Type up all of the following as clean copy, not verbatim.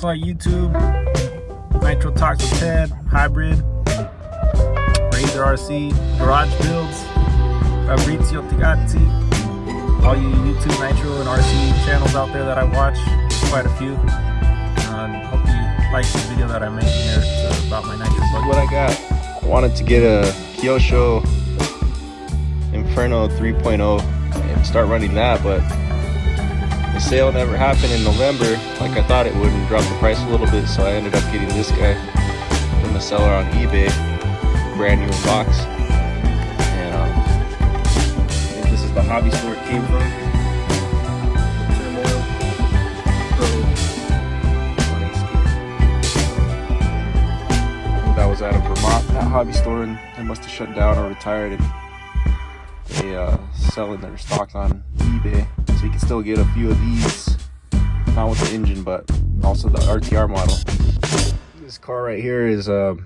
Sportswerks YouTube, Nitro Talks with Ted, Hybrid, Razor RC, Garage Builds, Fabrizio Tigatti, all you YouTube Nitro and RC channels out there that I watch, quite a few. Hope you like this video that I made here. It's about my Nitro buggy. What I got, I wanted to get a Kyosho Inferno 3.0 and start running that, but the sale never happened in November like I thought it would, and dropped the price a little bit, so I ended up getting this guy from the seller on eBay, brand new in box. And I think this is the hobby store it came from. Turmoil Pro 1 that was out of Vermont, that hobby store, and they must have shut down or retired, and they selling their stock on eBay, so you can still get a few of these, not with the engine but also the RTR model. This car right here is I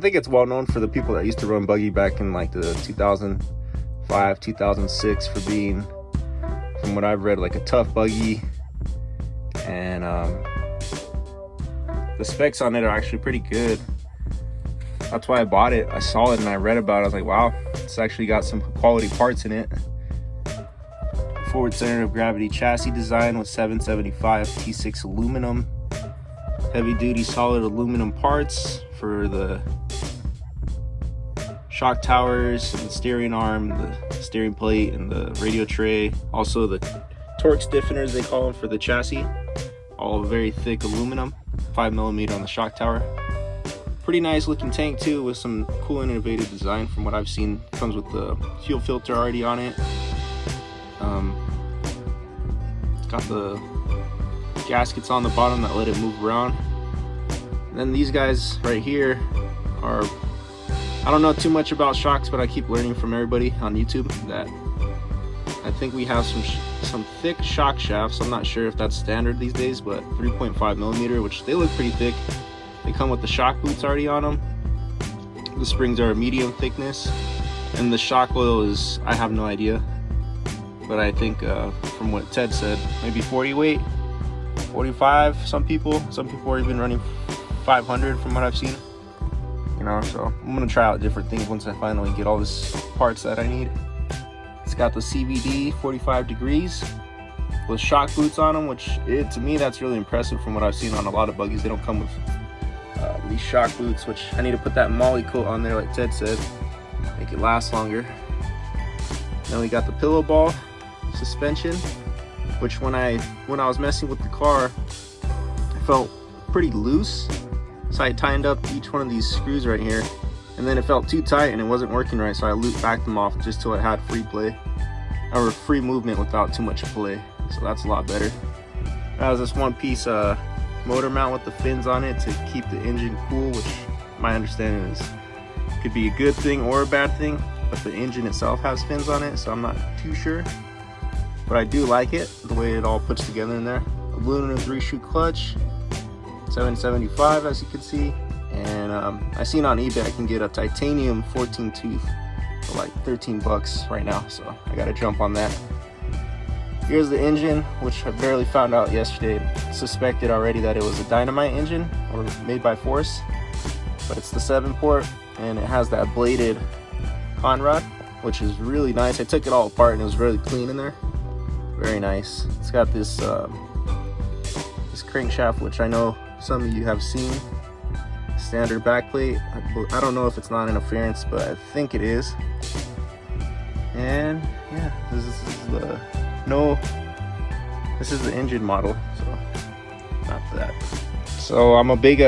think it's well known for the people that used to run buggy back in like the 2005 2006 for being, from what I've read, like a tough buggy, and the specs on it are actually pretty good. That's why I bought it. I saw it and I read about it. I was like, wow, it's actually got some quality parts in it. Forward center of gravity chassis design with 775 T6 aluminum. Heavy duty solid aluminum parts for the shock towers and the steering arm, the steering plate and the radio tray. Also the torque stiffeners, they call them, for the chassis. All very thick aluminum, 5mm on the shock tower. Pretty nice looking tank too, with some cool innovative design from what I've seen. Comes with the fuel filter already on it. It's got the gaskets on the bottom that let it move around. And then these guys right here are, I don't know too much about shocks, but I keep learning from everybody on YouTube that I think we have some thick shock shafts. I'm not sure if that's standard these days, but 3.5mm, which they look pretty thick. They come with the shock boots already on them. The springs are a medium thickness, and the shock oil is, I have no idea, but I think from what Ted said, maybe 40 weight, 45. Some people are even running 500 from what I've seen. You know, so I'm gonna try out different things once I finally get all this parts that I need. It's got the CVD 45 degrees with shock boots on them, which to me that's really impressive. From what I've seen on a lot of buggies, they don't come with these shock boots, which I need to put that molly coat on there like Ted said, make it last longer. Then we got the pillow ball suspension, which when I was messing with the car, it felt pretty loose, so I tightened up each one of these screws right here, and then it felt too tight and it wasn't working right, so I looped back them off just till it had free play, or free movement without too much play. So that's a lot better. It has this one piece motor mount with the fins on it to keep the engine cool, which my understanding is could be a good thing or a bad thing, but the engine itself has fins on it, so I'm not too sure, but I do like it, the way it all puts together in there. Aluminum 3-shoe clutch, 775 as you can see, and I seen on eBay I can get a titanium 14 tooth for like 13 bucks right now, so I gotta jump on that. Here's the engine, which I barely found out yesterday. Suspected already that it was a dynamite engine or made by force, but it's the 7-port, and it has that bladed conrod, which is really nice. I took it all apart and it was really clean in there. Very nice. It's got this this crankshaft, which I know some of you have seen. Standard backplate. I don't know if it's non-interference, but I think it is. And yeah, this is the engine model, so not that. So I'm a big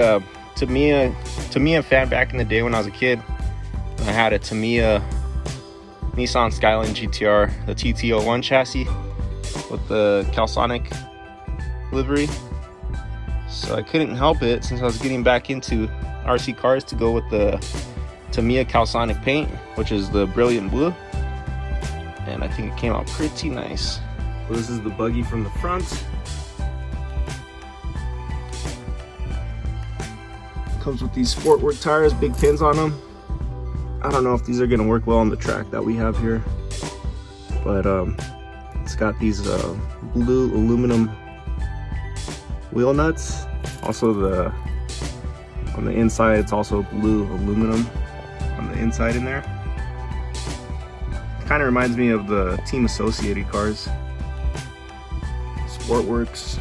Tamiya fan back in the day when I was a kid. I had a Tamiya Nissan Skyline GTR, the TT01 chassis with the Calsonic livery. So I couldn't help it, since I was getting back into RC cars, to go with the Tamiya Calsonic paint, which is the brilliant blue, and I think it came out pretty nice. So this is the buggy from the front. Comes with these Sportwerks tires, big pins on them. I don't know if these are gonna work well on the track that we have here, but it's got these blue aluminum wheel nuts Also on the inside, it's also blue aluminum on the inside in there. Kind of reminds me of the Team Associated cars. Sportwerks,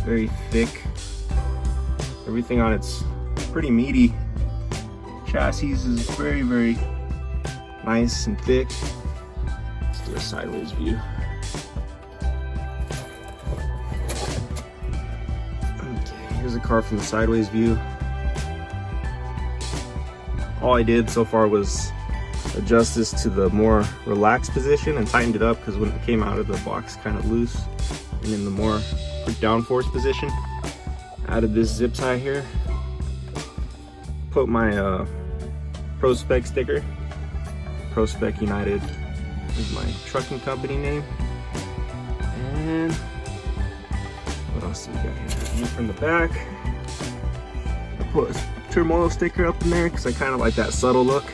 very thick. Everything on it's pretty meaty. Chassis is very, very nice and thick. Let's do a sideways view. Okay, here's the car from the sideways view. All I did so far was adjust this to the more relaxed position and tightened it up, because when it came out of the box kind of loose, and in the more downforce position, added this zip tie here, put my Pro Spec sticker. Pro Spec United is my trucking company name. And what else do we got here? View from the back. I put a turmoil sticker up in there because I kind of like that subtle look.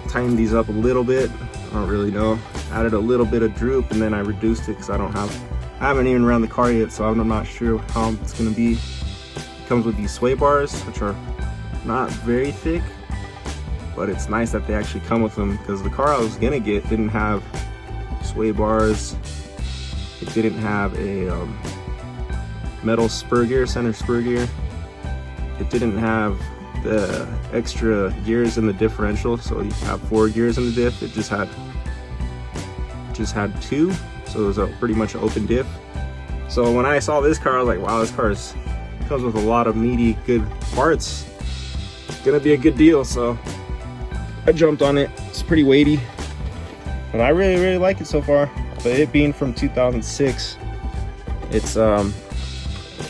Tightened these up a little bit. I don't really know. Added a little bit of droop, and then I reduced it because I haven't even ran the car yet, so I'm not sure how it's gonna be. It comes with these sway bars, which are not very thick, but it's nice that they actually come with them, because the car I was gonna get didn't have sway bars. It didn't have a metal spur gear, center spur gear. It didn't have the extra gears in the differential, so you have 4 gears in the diff. It just had 2, so it was a pretty much open diff. So when I saw this car, I was like, wow, this car comes with a lot of meaty, good parts. It's gonna be a good deal, so I jumped on it. It's pretty weighty, but I really, really like it so far. But it being from 2006, it's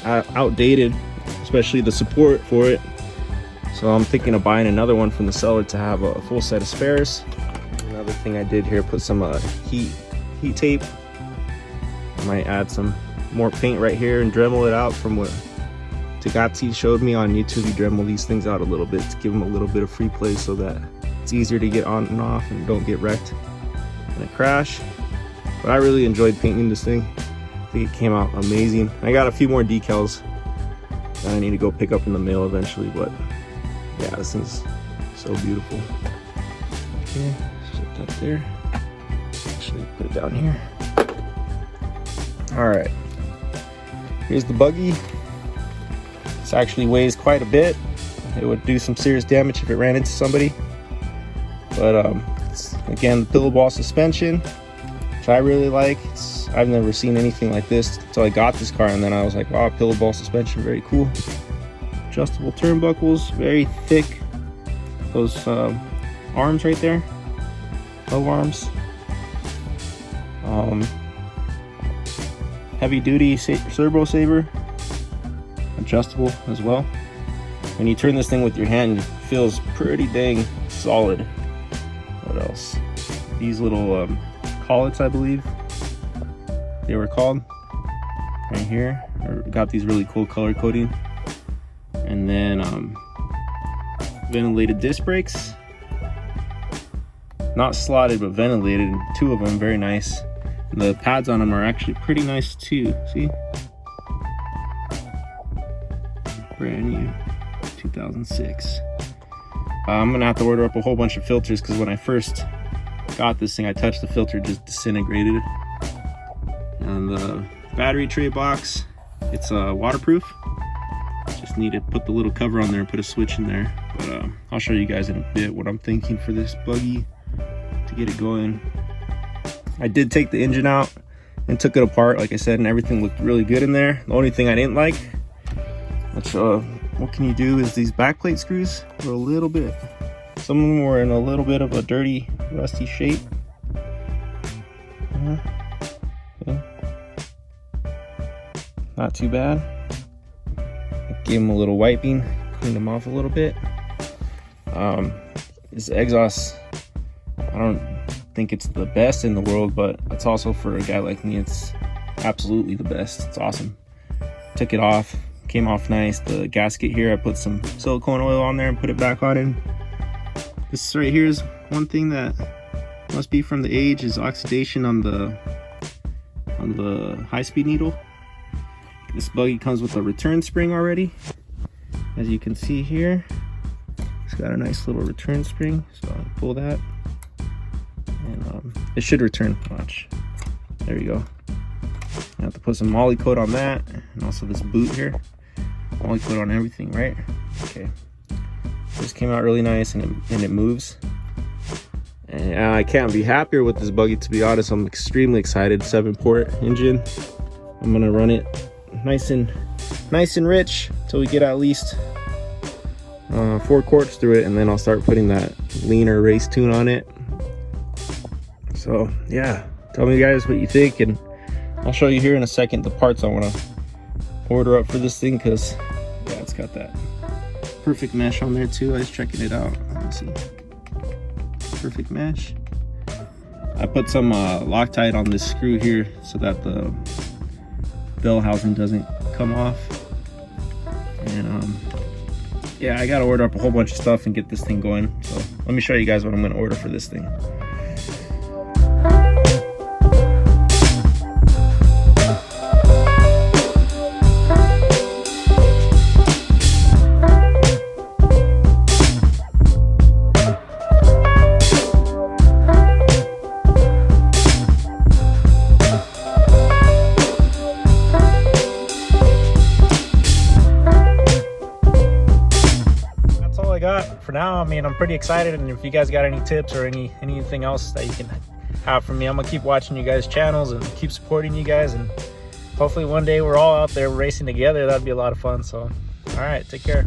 outdated, especially the support for it. So I'm thinking of buying another one from the seller to have a full set of spares. Another thing I did here, put some heat tape. I might add some more paint right here and Dremel it out from what Tagati showed me on YouTube. You Dremel these things out a little bit to give them a little bit of free play so that it's easier to get on and off and don't get wrecked in a crash. But I really enjoyed painting this thing. I think it came out amazing. I got a few more decals that I need to go pick up in the mail eventually, but yeah, this thing's so beautiful. Okay, set that there. Actually, put it down here. All right, here's the buggy. This actually weighs quite a bit. It would do some serious damage if it ran into somebody. But it's, again, the pillow ball suspension, which I really like. I've never seen anything like this until I got this car, and then I was like, wow, pillow ball suspension, very cool. Adjustable turnbuckles, very thick. Those arms right there, low arms. Heavy duty servo saver, adjustable as well. When you turn this thing with your hand, it feels pretty dang solid. What else? These little collets, I believe they were called, right here. Got these really cool color coding. And then ventilated disc brakes, not slotted but ventilated, 2 of them, very nice. And the pads on them are actually pretty nice too. See, brand new, 2006. I'm gonna have to order up a whole bunch of filters, because when I first got this thing, I touched the filter, just disintegrated. And the battery tray box, it's waterproof. Just need to put the little cover on there and put a switch in there. But I'll show you guys in a bit what I'm thinking for this buggy to get it going. I did take the engine out and took it apart, like I said, and everything looked really good in there. The only thing I didn't like, which what can you do, is these backplate screws were a little bit, some of them were in a little bit of a dirty, rusty shape. Okay. Not too bad. Gave them a little wiping, cleaned them off a little bit. This exhaust, I don't think it's the best in the world, but it's also, for a guy like me, it's absolutely the best. It's awesome. Took it off, came off nice. The gasket here, I put some silicone oil on there and put it back on in. This right here is one thing that must be from the age, is oxidation on the high-speed needle. This buggy comes with a return spring already, as you can see here. It's got a nice little return spring, so I'll pull that, and it should return. Watch, there you go. I have to put some molly coat on that, and also this boot here. Molly coat on everything, right? Okay. This came out really nice, and it moves. And I can't be happier with this buggy, to be honest. I'm extremely excited. 7-port engine. I'm gonna run it nice and rich until we get at least 4 quarts through it, and then I'll start putting that leaner race tune on it. So yeah, tell me guys what you think, and I'll show you here in a second the parts I want to order up for this thing, because yeah, it's got that perfect mesh on there too. I was checking it out. Let's see, perfect mesh. I put some Loctite on this screw here so that the bell housing doesn't come off. And yeah, I gotta order up a whole bunch of stuff and get this thing going. So let me show you guys what I'm gonna order for this thing. For now, I mean, I'm pretty excited, and if you guys got any tips or anything else that you can have from me, I'm gonna keep watching you guys' channels and keep supporting you guys, and hopefully one day we're all out there racing together. That'd be a lot of fun. So all right, take care.